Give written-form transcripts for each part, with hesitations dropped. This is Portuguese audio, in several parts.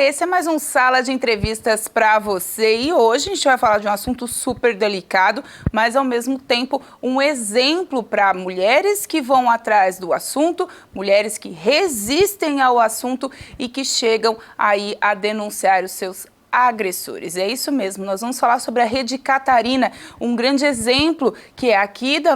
esse é mais um Sala de Entrevistas para você e hoje a gente vai falar de um assunto super delicado, mas ao mesmo tempo um exemplo para mulheres que vão atrás do assunto, mulheres que resistem ao assunto e que chegam aí a denunciar os seus agressores. É isso mesmo, nós vamos falar sobre a Rede Catarina, um grande exemplo que é aqui do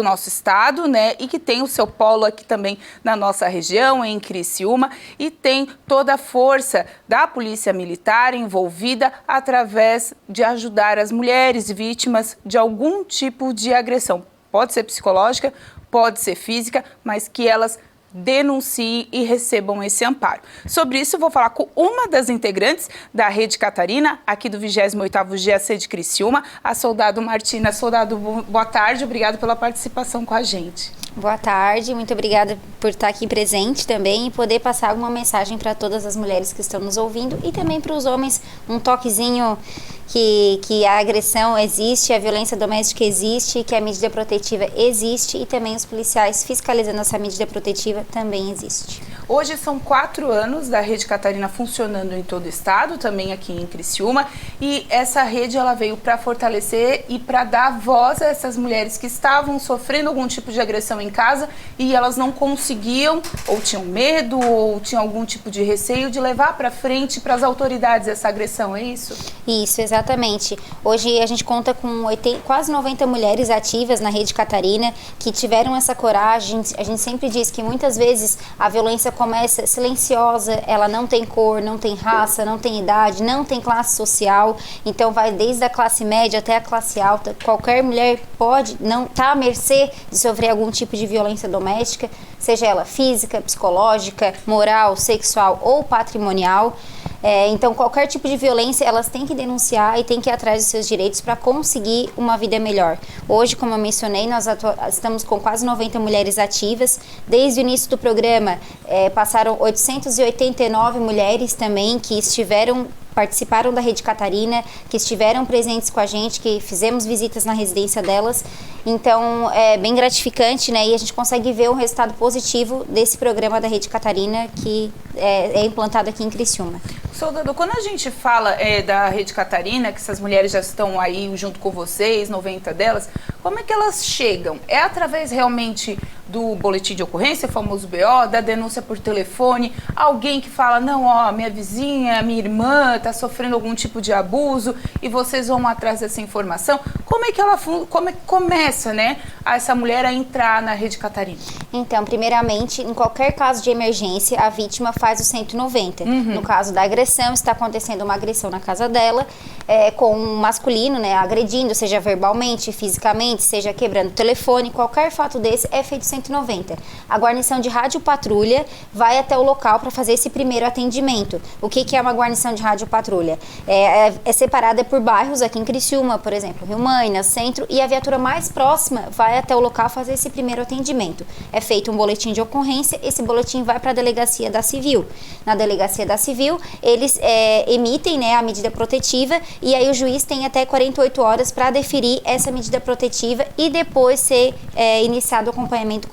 nosso estado, né, e que tem o seu polo aqui também na nossa região, em Criciúma, e tem toda a força da Polícia Militar envolvida através de ajudar as mulheres vítimas de algum tipo de agressão. Pode ser psicológica, pode ser física, mas que elas denunciem e recebam esse amparo. Sobre isso, eu vou falar com uma das integrantes da Rede Catarina, aqui do 28º GAC de Criciúma, a Soldado Martina. Soldado, boa tarde, obrigado pela participação com a gente. Boa tarde, muito obrigada por estar aqui presente também e poder passar alguma mensagem para todas as mulheres que estão nos ouvindo e também para os homens, um toquezinho que a agressão existe, a violência doméstica existe, que a medida protetiva existe e também os policiais fiscalizando essa medida protetiva também existe. Hoje são 4 anos da Rede Catarina funcionando em todo o estado, também aqui em Criciúma, e essa rede ela veio para fortalecer e para dar voz a essas mulheres que estavam sofrendo algum tipo de agressão em casa e elas não conseguiam, ou tinham medo, ou tinham algum tipo de receio de levar para frente para as autoridades essa agressão, é isso? Isso, exatamente. Hoje a gente conta com quase 90 mulheres ativas na Rede Catarina que tiveram essa coragem. A gente sempre diz que muitas vezes a violência começa silenciosa, ela não tem cor, não tem raça, não tem idade, não tem classe social, então vai desde a classe média até a classe alta. Qualquer mulher pode não estar à mercê de sofrer algum tipo de violência doméstica, seja ela física, psicológica, moral, sexual ou patrimonial. Então, qualquer tipo de violência, elas têm que denunciar e têm que ir atrás dos seus direitos para conseguir uma vida melhor. Hoje, como eu mencionei, nós estamos com quase 90 mulheres ativas. Desde o início do programa, passaram 889 mulheres também que participaram da Rede Catarina, que estiveram presentes com a gente, que fizemos visitas na residência delas. Então, é bem gratificante, né? E a gente consegue ver um resultado positivo desse programa da Rede Catarina que é implantado aqui em Criciúma. Soldado, quando a gente fala da Rede Catarina, que essas mulheres já estão aí junto com vocês, 90 delas, como é que elas chegam? É através realmente do boletim de ocorrência, o famoso BO, da denúncia por telefone, alguém que fala, não, ó, minha vizinha, minha irmã está sofrendo algum tipo de abuso e vocês vão atrás dessa informação? Como é que começa, né, essa mulher a entrar na Rede Catarina? Então, primeiramente, em qualquer caso de emergência, a vítima faz o 190. No caso da agressão, está acontecendo uma agressão na casa dela, com um masculino, né, agredindo, seja verbalmente, fisicamente, seja quebrando o telefone, qualquer fato desse é feito 190. A guarnição de rádio patrulha vai até o local para fazer esse primeiro atendimento. O que é uma guarnição de rádio patrulha? É separada por bairros aqui em Criciúma, por exemplo, Rio Maina, Centro, e a viatura mais próxima vai até o local fazer esse primeiro atendimento. É feito um boletim de ocorrência, esse boletim vai para a delegacia da Civil. Na delegacia da Civil, eles emitem, né, a medida protetiva e aí o juiz tem até 48 horas para deferir essa medida protetiva e depois ser iniciado o acompanhamento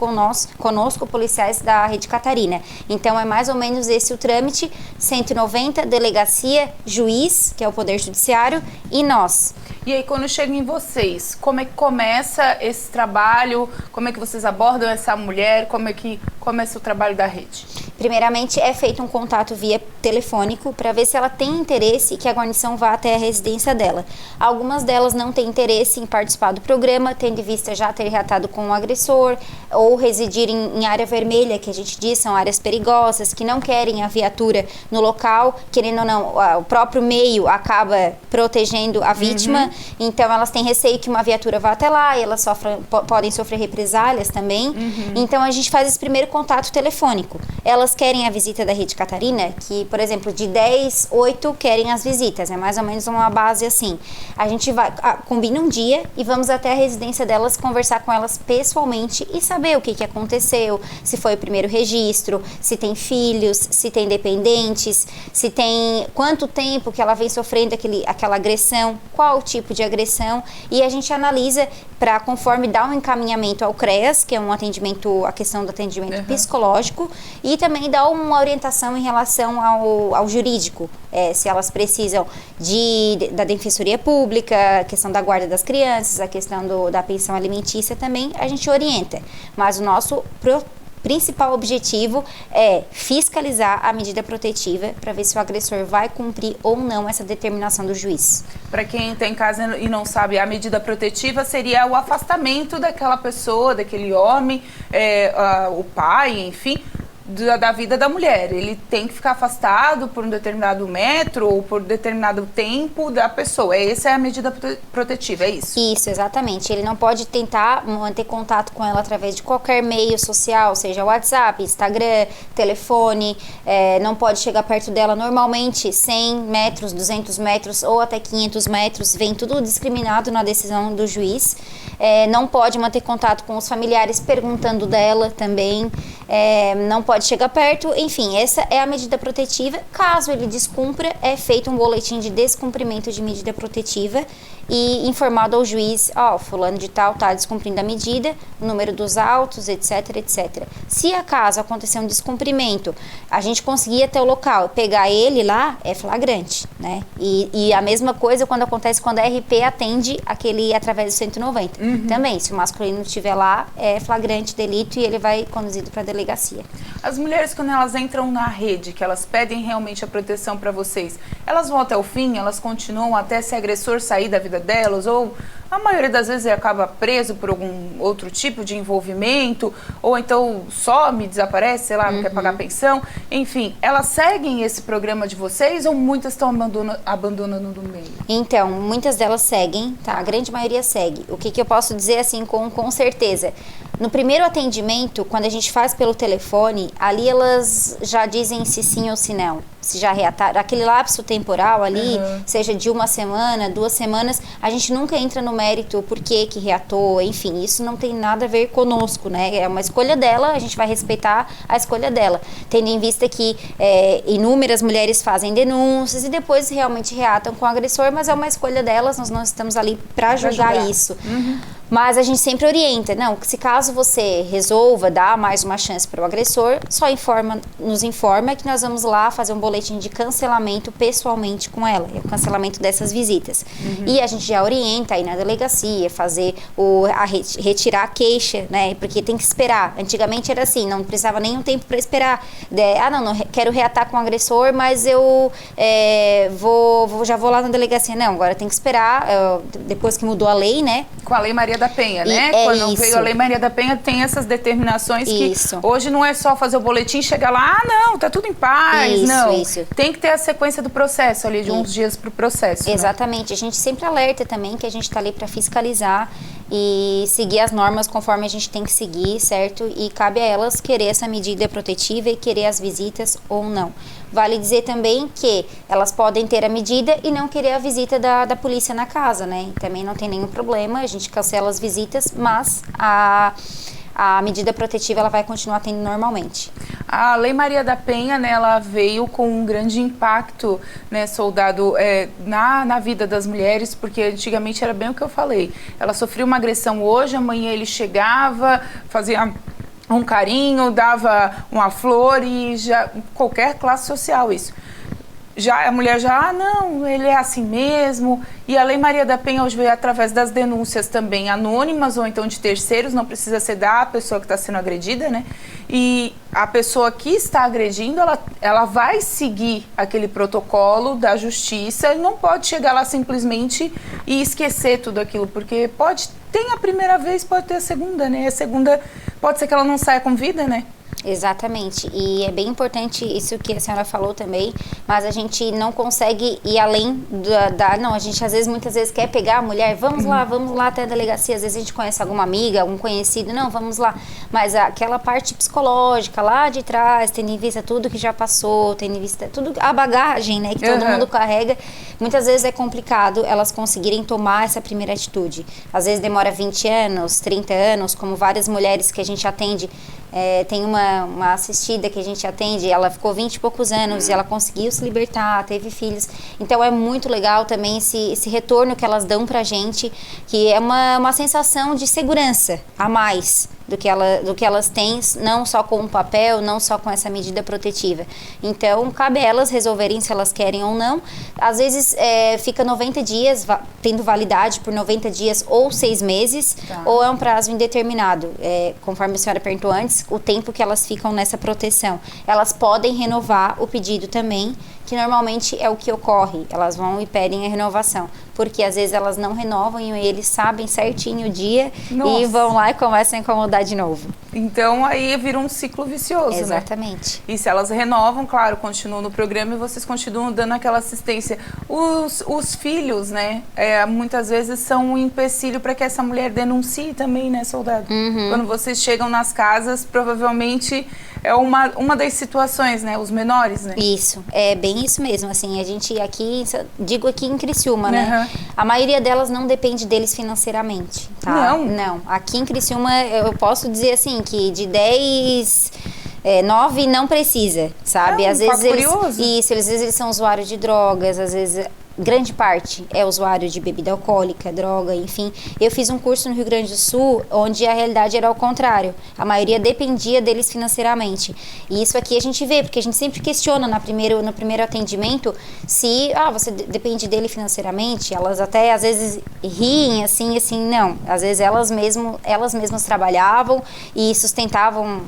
conosco, policiais da Rede Catarina. Então, é mais ou menos esse o trâmite: 190, delegacia, juiz, que é o Poder Judiciário, e nós. E aí, quando chega em vocês, como é que começa esse trabalho? Como é que vocês abordam essa mulher? Como é que começa o trabalho da rede? Primeiramente, é feito um contato via telefônico para ver se ela tem interesse que a guarnição vá até a residência dela. Algumas delas não têm interesse em participar do programa, tendo em vista já ter reatado com o agressor ou residir em área vermelha, que a gente diz são áreas perigosas, que não querem a viatura no local, querendo ou não, o próprio meio acaba protegendo a vítima, então elas têm receio que uma viatura vá até lá e elas podem sofrer represálias também. Então a gente faz esse primeiro contato telefônico. Elas querem a visita da Rede Catarina, que, por exemplo, de 10, 8 querem as visitas, é mais ou menos uma base assim. A gente combina um dia e vamos até a residência delas conversar com elas pessoalmente e saber o que aconteceu, se foi o primeiro registro, se tem filhos, se tem dependentes, se tem quanto tempo que ela vem sofrendo aquela agressão, qual o tipo de agressão, e a gente analisa para, conforme dá um encaminhamento ao CREAS, que é um atendimento, a questão do atendimento psicológico, e também dá uma orientação em relação ao jurídico, se elas precisam da Defensoria Pública, a questão da guarda das crianças, a questão da pensão alimentícia também, a gente orienta. Mas o nosso principal objetivo é fiscalizar a medida protetiva para ver se o agressor vai cumprir ou não essa determinação do juiz. Para quem está em casa e não sabe, a medida protetiva seria o afastamento daquela pessoa, daquele homem, o pai, enfim, da vida da mulher. Ele tem que ficar afastado por um determinado metro ou por determinado tempo da pessoa. Essa é a medida protetiva, é isso? Isso, exatamente. Ele não pode tentar manter contato com ela através de qualquer meio social, seja WhatsApp, Instagram, telefone, não pode chegar perto dela normalmente 100 metros, 200 metros ou até 500 metros, vem tudo discriminado na decisão do juiz. Não pode manter contato com os familiares perguntando dela também, não pode chegar perto, enfim, essa é a medida protetiva. Caso ele descumpra, é feito um boletim de descumprimento de medida protetiva e informado ao juiz, fulano de tal está descumprindo a medida, o número dos autos, etc, etc. Se acaso acontecer um descumprimento, a gente conseguir até o local, pegar ele lá, é flagrante, né? E a mesma coisa quando acontece quando a RP atende aquele através do 190. Também, se o masculino estiver lá, é flagrante delito e ele vai conduzido para a delegacia. As mulheres, quando elas entram na rede, que elas pedem realmente a proteção para vocês, elas vão até o fim? Elas continuam até esse agressor sair da vida delas? Ou a maioria das vezes ele acaba preso por algum outro tipo de envolvimento? Ou então some, desaparece, sei lá, não quer pagar pensão? Enfim, elas seguem esse programa de vocês ou muitas estão abandonando no meio? Então, muitas delas seguem, tá? A grande maioria segue. O que eu posso dizer assim com certeza? No primeiro atendimento, quando a gente faz pelo telefone, ali elas já dizem se sim ou se não. Se já reataram, aquele lapso temporal ali, seja de 1 semana, 2 semanas, a gente nunca entra no mérito por que reatou, enfim, isso não tem nada a ver conosco, né? É uma escolha dela, a gente vai respeitar a escolha dela, tendo em vista que inúmeras mulheres fazem denúncias e depois realmente reatam com o agressor, mas é uma escolha delas, nós não estamos ali para julgar isso. Mas a gente sempre orienta, não, se caso você resolva dar mais uma chance para o agressor, só nos informa que nós vamos lá fazer um boletim de cancelamento pessoalmente com ela, o cancelamento dessas visitas. E a gente já orienta aí na delegacia, retirar a queixa, né, porque tem que esperar. Antigamente era assim, não precisava nenhum tempo para esperar. Não quero reatar com o agressor, mas eu já vou lá na delegacia. Não, agora tem que esperar, depois que mudou a lei, né? Com a Lei Maria da Penha, né? Quando veio a Lei Maria da Penha, tem essas determinações que hoje não é só fazer o boletim e chegar lá, não, tá tudo em paz, tem que ter a sequência do processo ali, de uns dias pro processo. Exatamente, a gente sempre alerta também que a gente tá ali para fiscalizar e seguir as normas conforme a gente tem que seguir, certo? E cabe a elas querer essa medida protetiva e querer as visitas ou não. Vale dizer também que elas podem ter a medida e não querer a visita da polícia na casa, né? Também não tem nenhum problema, a gente cancela as visitas, mas a medida protetiva ela vai continuar tendo normalmente. A Lei Maria da Penha, né, ela veio com um grande impacto, né, soldado, na vida das mulheres, porque antigamente era bem o que eu falei. Ela sofria uma agressão hoje, amanhã ele chegava, fazia um carinho, dava uma flor e já qualquer classe social isso. A mulher não, ele é assim mesmo. E a Lei Maria da Penha hoje veio através das denúncias também anônimas ou então de terceiros, não precisa ser da pessoa que está sendo agredida, né? E a pessoa que está agredindo, ela vai seguir aquele protocolo da justiça e não pode chegar lá simplesmente e esquecer tudo aquilo, porque tem a primeira vez, pode ter a segunda, né? A segunda pode ser que ela não saia com vida, né? Exatamente, e é bem importante isso que a senhora falou também, mas a gente não consegue ir além não, a gente muitas vezes quer pegar a mulher, vamos lá até a delegacia, às vezes a gente conhece alguma amiga, algum conhecido, não, vamos lá, mas aquela parte psicológica lá de trás, tendo em vista tudo que já passou, tendo em vista tudo, a bagagem, né, que todo mundo carrega, muitas vezes é complicado elas conseguirem tomar essa primeira atitude, às vezes demora 20 anos, 30 anos, como várias mulheres que a gente atende. Tem uma assistida que a gente atende, ela ficou 20 e poucos anos e ela conseguiu se libertar, teve filhos. Então é muito legal também esse retorno que elas dão pra gente, que é uma sensação de segurança a mais do que elas têm, não só com o papel, não só com essa medida protetiva. Então, cabe a elas resolverem se elas querem ou não. Às vezes, fica 90 dias, tendo validade por 90 dias ou 6 meses, ou é um prazo indeterminado. Conforme a senhora perguntou antes, o tempo que elas ficam nessa proteção. Elas podem renovar o pedido também, que normalmente é o que ocorre. Elas vão e pedem a renovação, porque às vezes elas não renovam e eles sabem certinho o dia. Nossa. E vão lá e começam a incomodar de novo. Então aí vira um ciclo vicioso, exatamente, né? E se elas renovam, claro, continuam no programa e vocês continuam dando aquela assistência. Os filhos, né, muitas vezes são um empecilho para que essa mulher denuncie também, né, soldado? Quando vocês chegam nas casas, provavelmente é uma das situações, né, os menores, né? Isso, é bem isso mesmo, assim, a gente aqui, digo aqui em Criciúma, né, a maioria delas não depende deles financeiramente, tá? Não, aqui em Criciúma eu posso dizer assim, que de 10... 9 não precisa, sabe? Às vezes eles são usuários de drogas, às vezes grande parte é usuário de bebida alcoólica, droga, enfim. Eu fiz um curso no Rio Grande do Sul onde a realidade era ao contrário. A maioria dependia deles financeiramente. E isso aqui a gente vê, porque a gente sempre questiona no primeiro atendimento se, você depende dele financeiramente. Elas até às vezes riem assim, não. Às vezes elas mesmas trabalhavam e sustentavam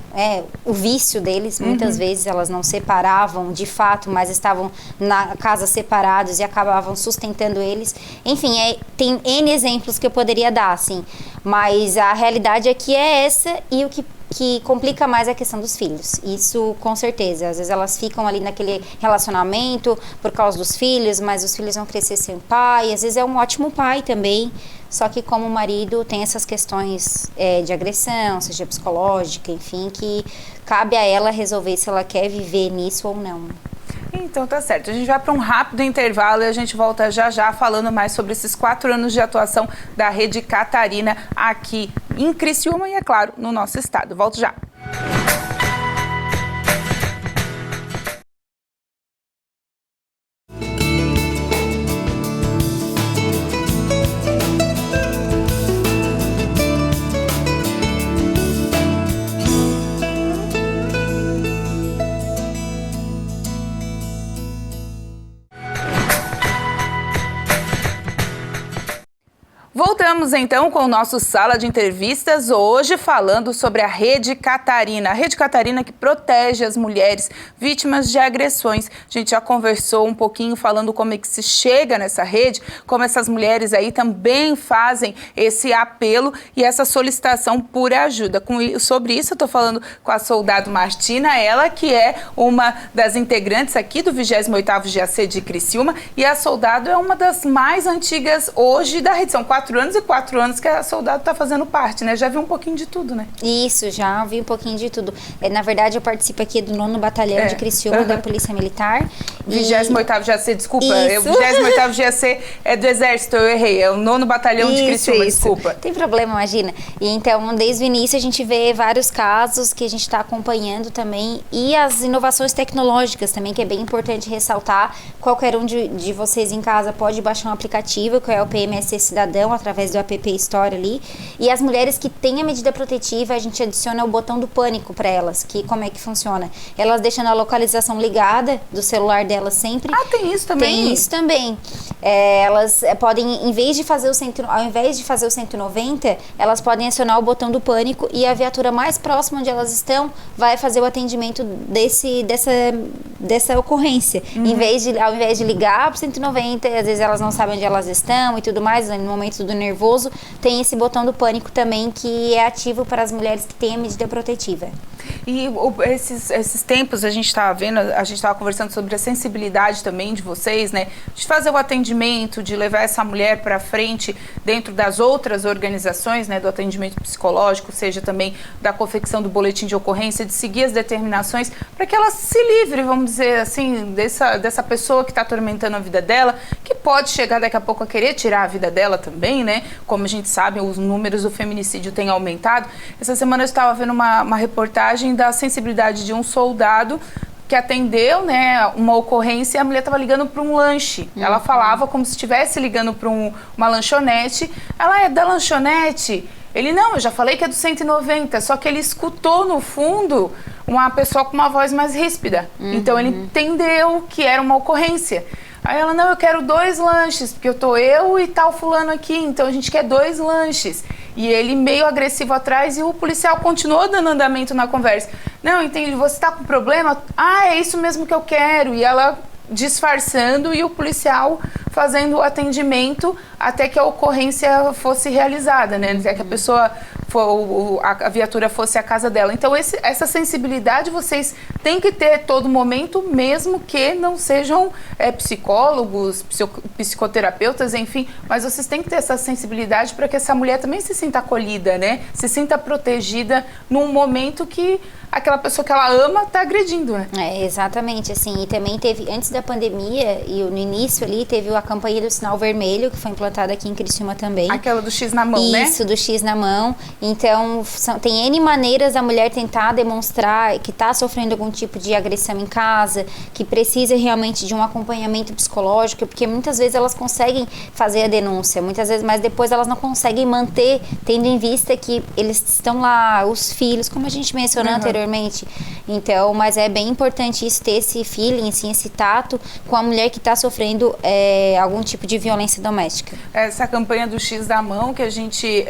o vício deles. Muitas vezes elas não separavam de fato, mas estavam na casa separados e acabavam sustentando eles. Enfim, tem N exemplos que eu poderia dar, assim, mas a realidade aqui é essa, e o que complica mais é a questão dos filhos. Isso, com certeza. Às vezes elas ficam ali naquele relacionamento por causa dos filhos, mas os filhos vão crescer sem pai. Às vezes é um ótimo pai também, só que como o marido tem essas questões de agressão, seja psicológica, enfim, que cabe a ela resolver se ela quer viver nisso ou não. Então tá certo, a gente vai para um rápido intervalo e a gente volta já falando mais sobre esses 4 anos de atuação da Rede Catarina aqui em Criciúma e, é claro, no nosso estado. Volto já. Voltamos então com o nosso Sala de Entrevistas, hoje falando sobre a Rede Catarina. A Rede Catarina que protege as mulheres vítimas de agressões. A gente já conversou um pouquinho falando como é que se chega nessa rede, como essas mulheres aí também fazem esse apelo e essa solicitação por ajuda. Sobre isso eu estou falando com a soldado Martina, ela que é uma das integrantes aqui do 28º GAC de Criciúma, e a soldado é uma das mais antigas hoje da rede. São 4 anos e 4 anos que a soldado está fazendo parte, né? Já viu um pouquinho de tudo, né? Isso, já vi um pouquinho de tudo. Na verdade, eu participo aqui do 9º Batalhão de Criciúma, da Polícia Militar. 28º GAC, desculpa. O 28º GAC é do Exército, eu errei. É o 9º Batalhão de Criciúma, desculpa. Tem problema, imagina. E então, desde o início, a gente vê vários casos que a gente está acompanhando também, e as inovações tecnológicas também, que é bem importante ressaltar. Qualquer um de vocês em casa pode baixar um aplicativo, que é o PMSC Cidadão, através do app Store ali. E as mulheres que têm a medida protetiva, a gente adiciona o botão do pânico para elas, que como é que funciona? Elas deixam a localização ligada do celular delas sempre. Ah, tem isso também? Tem isso também. Elas podem, ao invés de fazer o 190, elas podem acionar o botão do pânico e a viatura mais próxima onde elas estão vai fazer o atendimento dessa ocorrência. Ao invés de ligar para o 190, às vezes elas não sabem onde elas estão e tudo mais, no momento do nervoso, tem esse botão do pânico também, que é ativo para as mulheres que têm a medida protetiva. E esses tempos a gente estava vendo, a gente estava conversando sobre a sensibilidade também de vocês, né? De fazer o atendimento, de levar essa mulher para frente dentro das outras organizações, né? Do atendimento psicológico, seja também da confecção do boletim de ocorrência, de seguir as determinações para que ela se livre, vamos dizer assim, dessa pessoa que está atormentando a vida dela, que pode chegar daqui a pouco a querer tirar a vida dela também, né? Como a gente sabe, os números do feminicídio têm aumentado. Essa semana eu estava vendo uma reportagem da sensibilidade de um soldado que atendeu, né, uma ocorrência e a mulher estava ligando para um lanche. Ela falava como se estivesse ligando para uma lanchonete. Ela é da lanchonete? Ele, não, eu já falei que é do 190, só que ele escutou no fundo uma pessoa com uma voz mais ríspida. Então ele entendeu que era uma ocorrência. Aí ela, não, eu quero 2 lanches, porque eu e tal fulano aqui, então a gente quer 2 lanches. E ele meio agressivo atrás e o policial continuou dando andamento na conversa. Não, entendi, você tá com problema? Ah, é isso mesmo que eu quero. E ela disfarçando e o policial fazendo o atendimento até que a ocorrência fosse realizada, né? Até que a pessoa, a viatura fosse à casa dela. Então, essa sensibilidade vocês têm que ter todo momento, mesmo que não sejam psicólogos, psicoterapeutas, enfim, mas vocês têm que ter essa sensibilidade para que essa mulher também se sinta acolhida, né? Se sinta protegida num momento que aquela pessoa que ela ama está agredindo, né? Exatamente, assim, e também teve, antes da pandemia e no início ali, teve a campanha do Sinal Vermelho, que foi implantada aqui em Criciúma também. Aquela do X na mão, né? Isso, do X na mão. Então, tem N maneiras da mulher tentar demonstrar que está sofrendo algum tipo de agressão em casa, que precisa realmente de um acompanhamento psicológico, porque muitas vezes elas conseguem fazer a denúncia, muitas vezes, mas depois elas não conseguem manter, tendo em vista que eles estão lá, os filhos, como a gente mencionou anteriormente. Então, mas é bem importante isso, ter esse feeling, assim, esse tato com a mulher que está sofrendo algum tipo de violência doméstica. Essa campanha do X da mão que a gente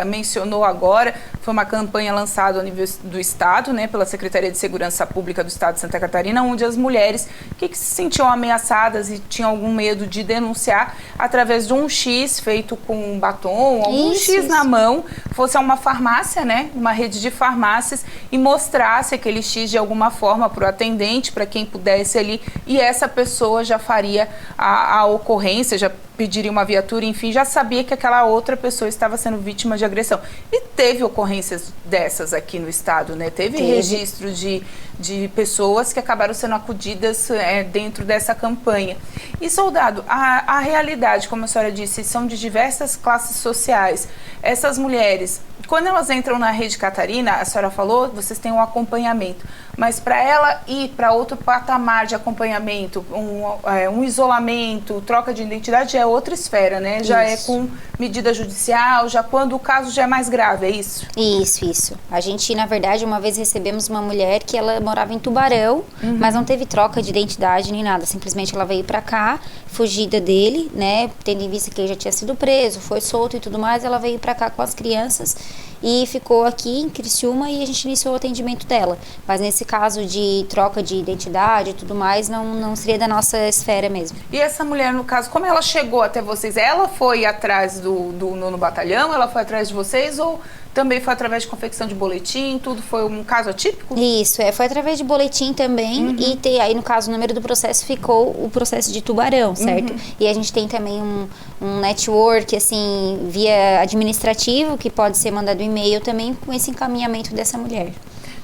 mencionou agora foi uma campanha lançada ao nível do Estado, né, pela Secretaria de Segurança Pública do Estado de Santa Catarina, onde as mulheres que se sentiam ameaçadas e tinham algum medo de denunciar através de um X feito com um batom, algum X na mão, fosse a uma farmácia, né, uma rede de farmácias, e mostrasse aquele X de alguma forma para o atendente, para quem pudesse ali, e essa pessoa já faria a ocorrência, já pediria uma viatura, enfim, já sabia que aquela outra pessoa estava sendo vítima de agressão. E teve ocorrências dessas aqui no estado, né? Teve registro de pessoas que acabaram sendo acudidas dentro dessa campanha. E, soldado, a realidade, como a senhora disse, são de diversas classes sociais. Essas mulheres, quando elas entram na Rede Catarina, a senhora falou, vocês têm um acompanhamento, mas para ela ir para outro patamar de acompanhamento, um isolamento, troca de identidade, é outra esfera, né? Já é com medida judicial, já quando o caso já é mais grave, é isso? Isso. A gente, na verdade, uma vez recebemos uma mulher que ela morava em Tubarão, mas não teve troca de identidade nem nada, simplesmente ela veio para cá, fugida dele, né? Tendo em vista que ele já tinha sido preso, foi solto e tudo mais, ela veio para cá com as crianças e ficou aqui em Criciúma e a gente iniciou o atendimento dela. Mas nesse caso de troca de identidade e tudo mais, não seria da nossa esfera mesmo. E essa mulher, no caso, como ela chegou até vocês? Ela foi atrás do 9º Batalhão? Ela foi atrás de vocês ou também foi através de confecção de boletim? Tudo foi um caso atípico? Isso, foi através de boletim também e aí no caso o número do processo ficou o processo de Tubarão, certo? E a gente tem também um network, assim, via administrativo, que pode ser mandado e-mail também com esse encaminhamento dessa mulher.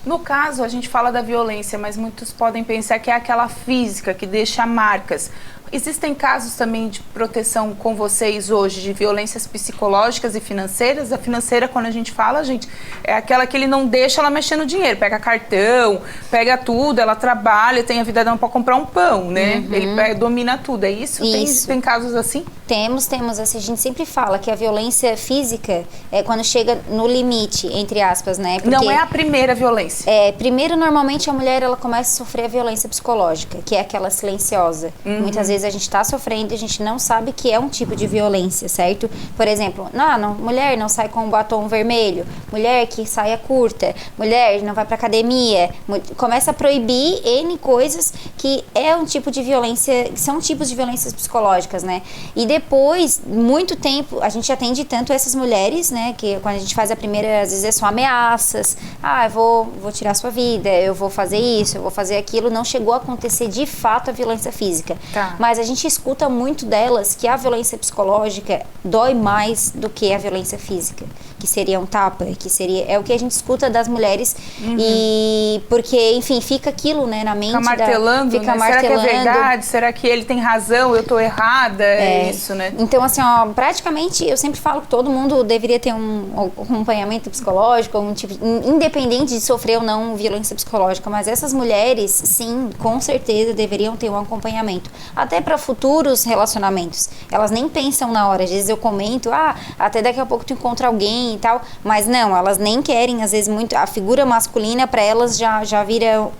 No caso, a gente fala da violência, mas muitos podem pensar que é aquela física que deixa marcas. Existem casos também de proteção com vocês hoje, de violências psicológicas e financeiras? A financeira, quando a gente fala, gente, é aquela que ele não deixa ela mexer no dinheiro. Pega cartão, pega tudo, ela trabalha, tem a vida dela para comprar um pão, né? Ele domina tudo, é isso? Tem casos assim? Temos, assim, a gente sempre fala que a violência física é quando chega no limite, entre aspas, né? Porque não é a primeira violência. Primeiro, normalmente, a mulher, ela começa a sofrer a violência psicológica, que é aquela silenciosa. Muitas vezes vezes a gente está sofrendo e a gente não sabe que é um tipo de violência, certo? Por exemplo, mulher não sai com um batom vermelho, mulher que saia curta, mulher não vai pra academia, começa a proibir N coisas que é um tipo de violência, são tipos de violências psicológicas, né? E depois, muito tempo, a gente atende tanto essas mulheres, né, que quando a gente faz a primeira, às vezes são ameaças, eu vou tirar sua vida, eu vou fazer isso, eu vou fazer aquilo, não chegou a acontecer de fato a violência física. Tá. Mas a gente escuta muito delas que a violência psicológica dói mais do que a violência física, que seria um tapa, que seria, é o que a gente escuta das mulheres, e porque, enfim, fica aquilo, né, na mente. Fica martelando, fica né? martelando. Será que é verdade? Será que ele tem razão, eu tô errada? É isso, né? Então, assim, praticamente, eu sempre falo que todo mundo deveria ter um acompanhamento psicológico, um tipo, independente de sofrer ou não violência psicológica, mas essas mulheres, sim, com certeza deveriam ter um acompanhamento, até para futuros relacionamentos. Elas nem pensam na hora, às vezes eu comento, até daqui a pouco tu encontra alguém e tal, mas não, elas nem querem, às vezes muito, a figura masculina para elas já vira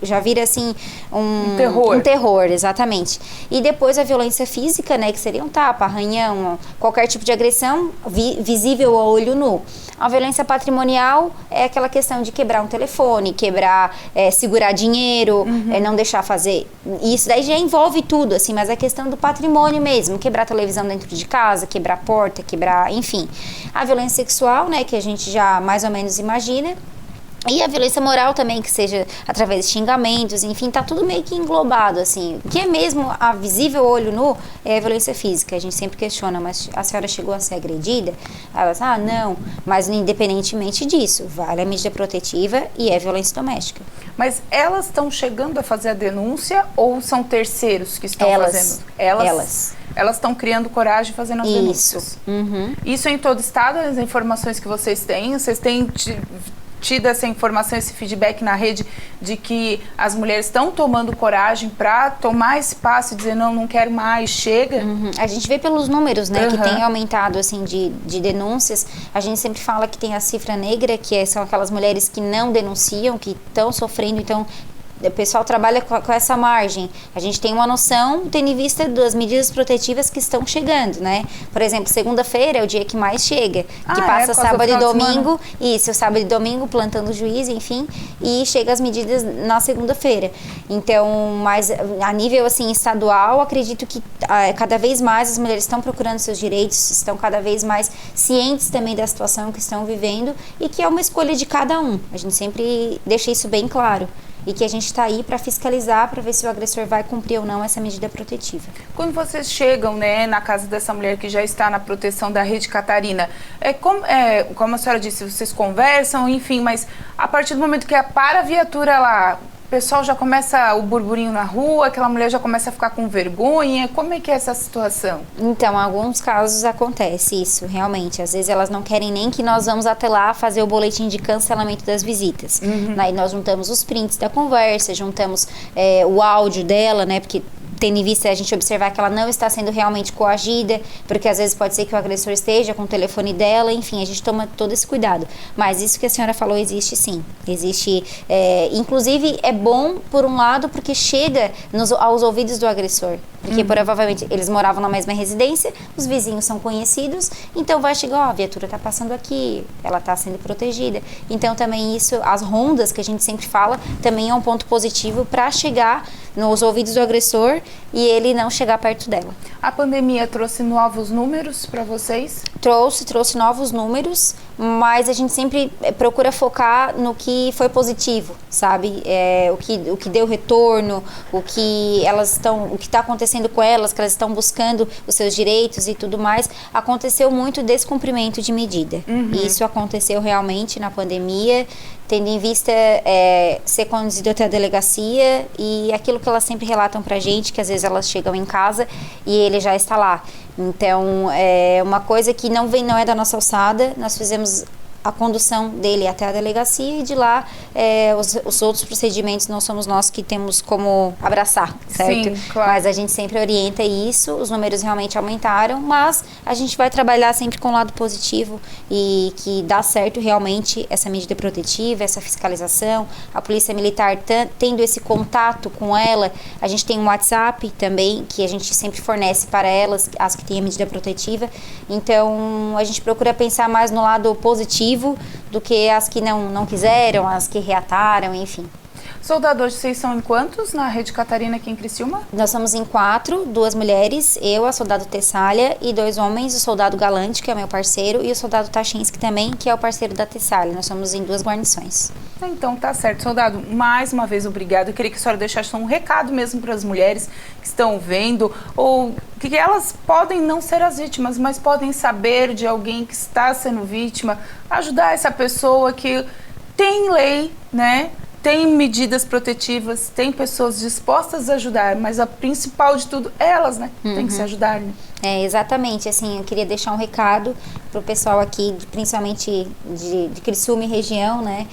assim um terror, exatamente. E depois a violência física, né, que seria um tapa, arranhão, qualquer tipo de agressão visível a olho nu. A violência patrimonial é aquela questão de quebrar um telefone, segurar dinheiro, não deixar fazer. Isso daí já envolve tudo, assim, mas a questão do patrimônio mesmo, quebrar televisão dentro de casa, quebrar porta, enfim. A violência sexual, né, que a gente já mais ou menos imagina. E a violência moral também, que seja através de xingamentos, enfim, tá tudo meio que englobado, assim. O que é mesmo a visível olho nu é a violência física. A gente sempre questiona, mas a senhora chegou a ser agredida? Elas, não. Mas independentemente disso, vale a medida protetiva e é violência doméstica. Mas elas estão chegando a fazer a denúncia ou são terceiros que estão fazendo? Elas estão criando coragem fazendo as denúncias. Isso é em todo estado, as informações que vocês têm tido essa informação, esse feedback na rede de que as mulheres estão tomando coragem para tomar esse passo e dizer não quero mais, chega? A gente vê pelos números, né, que tem aumentado, assim, de denúncias. A gente sempre fala que tem a cifra negra, que são aquelas mulheres que não denunciam, que estão sofrendo, então o pessoal trabalha com essa margem. A gente tem uma noção, tendo em vista das medidas protetivas que estão chegando, né? Por exemplo, segunda-feira é o dia que mais chega, que passa sábado e domingo, sábado e domingo, plantando juiz, enfim, e chega as medidas na segunda-feira. Então, mas a nível, assim, estadual, acredito que cada vez mais as mulheres estão procurando seus direitos, estão cada vez mais cientes também da situação que estão vivendo e que é uma escolha de cada um. A gente sempre deixa isso bem claro. E que a gente está aí para fiscalizar, para ver se o agressor vai cumprir ou não essa medida protetiva. Quando vocês chegam, né, na casa dessa mulher que já está na proteção da Rede Catarina, como a senhora disse, vocês conversam, enfim, mas a partir do momento que para a viatura lá, o pessoal já começa o burburinho na rua, aquela mulher já começa a ficar com vergonha. Como é que é essa situação? Então, em alguns casos acontece isso, realmente. Às vezes elas não querem nem que nós vamos até lá fazer o boletim de cancelamento das visitas. Aí nós juntamos os prints da conversa, juntamos o áudio dela, né, porque tendo em vista a gente observar que ela não está sendo realmente coagida, porque às vezes pode ser que o agressor esteja com o telefone dela, enfim, a gente toma todo esse cuidado. Mas isso que a senhora falou existe sim, existe, inclusive é bom por um lado porque chega aos ouvidos do agressor, porque provavelmente eles moravam na mesma residência, os vizinhos são conhecidos, então vai chegar, a viatura está passando aqui, ela está sendo protegida. Então também isso, as rondas que a gente sempre fala, também é um ponto positivo para chegar nos ouvidos do agressor e ele não chegar perto dela. A pandemia trouxe novos números para vocês? Trouxe novos números, mas a gente sempre procura focar no que foi positivo, sabe? O que deu retorno, o que está acontecendo com elas, que elas estão buscando os seus direitos e tudo mais. Aconteceu muito descumprimento de medida. Isso aconteceu realmente na pandemia, tendo em vista ser conduzido até a delegacia e aquilo que elas sempre relatam pra gente, que às vezes elas chegam em casa e ele já está lá. Então, é uma coisa que não é da nossa alçada. Nós fizemos a condução dele até a delegacia e de lá os outros procedimentos não somos nós que temos como abraçar, certo? Sim, claro. Mas a gente sempre orienta isso, os números realmente aumentaram, mas a gente vai trabalhar sempre com o lado positivo e que dá certo realmente essa medida protetiva, essa fiscalização, a Polícia Militar tendo esse contato com ela, a gente tem um WhatsApp também, que a gente sempre fornece para elas, as que têm a medida protetiva, então a gente procura pensar mais no lado positivo do que as que não quiseram, as que reataram, enfim. Soldado, hoje vocês são em quantos na Rede Catarina aqui em Criciúma? Nós somos em 4, 2 mulheres, eu, a soldado Tessália, e 2 homens, o soldado Galante, que é meu parceiro, e o soldado Tachinski também, que é o parceiro da Tessália. Nós somos em 2 guarnições. Então tá certo, soldado. Mais uma vez, obrigado. Eu queria que a senhora deixasse um recado mesmo para as mulheres que estão vendo, ou que elas podem não ser as vítimas, mas podem saber de alguém que está sendo vítima, ajudar essa pessoa que tem lei, né? Tem medidas protetivas, tem pessoas dispostas a ajudar, mas a principal de tudo, elas, né? Tem que se ajudar, né? Exatamente, assim, eu queria deixar um recado pro pessoal aqui, principalmente de Criciúma e região, né?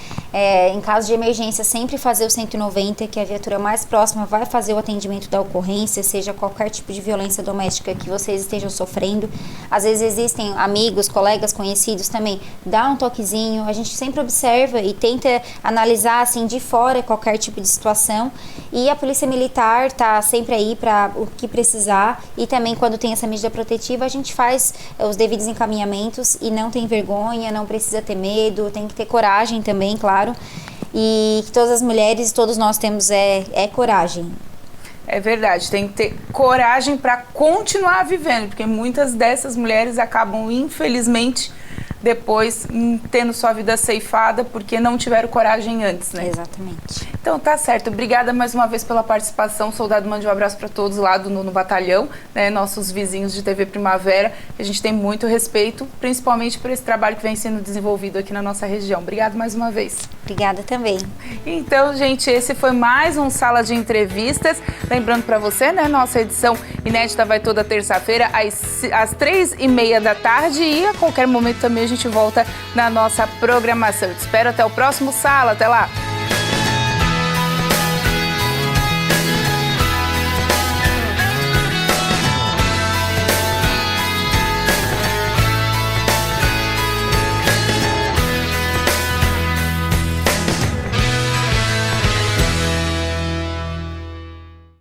Em caso de emergência, sempre fazer o 190, que a viatura mais próxima vai fazer o atendimento da ocorrência, seja qualquer tipo de violência doméstica que vocês estejam sofrendo. Às vezes existem amigos, colegas, conhecidos também, dá um toquezinho, a gente sempre observa e tenta analisar, assim, de fora qualquer tipo de situação. E a Polícia Militar tá sempre aí para o que precisar e também quando tem essa medida protetiva, a gente faz os devidos encaminhamentos e não tem vergonha, não precisa ter medo, tem que ter coragem também, claro. E que todas as mulheres, todos nós temos coragem. É verdade, tem que ter coragem para continuar vivendo, porque muitas dessas mulheres acabam, infelizmente, depois tendo sua vida ceifada porque não tiveram coragem antes, né? Exatamente. Então tá certo. Obrigada mais uma vez pela participação. Soldado, mande um abraço para todos lá do 9º Batalhão, né? Nossos vizinhos de TV Primavera. A gente tem muito respeito, principalmente por esse trabalho que vem sendo desenvolvido aqui na nossa região. Obrigada mais uma vez. Obrigada também. Então, gente, esse foi mais um Sala de Entrevistas. Lembrando para você, né? Nossa edição inédita vai toda terça-feira às 3h30 da tarde e a qualquer momento também a gente volta na nossa programação. Eu te espero até o próximo Sala. Até lá!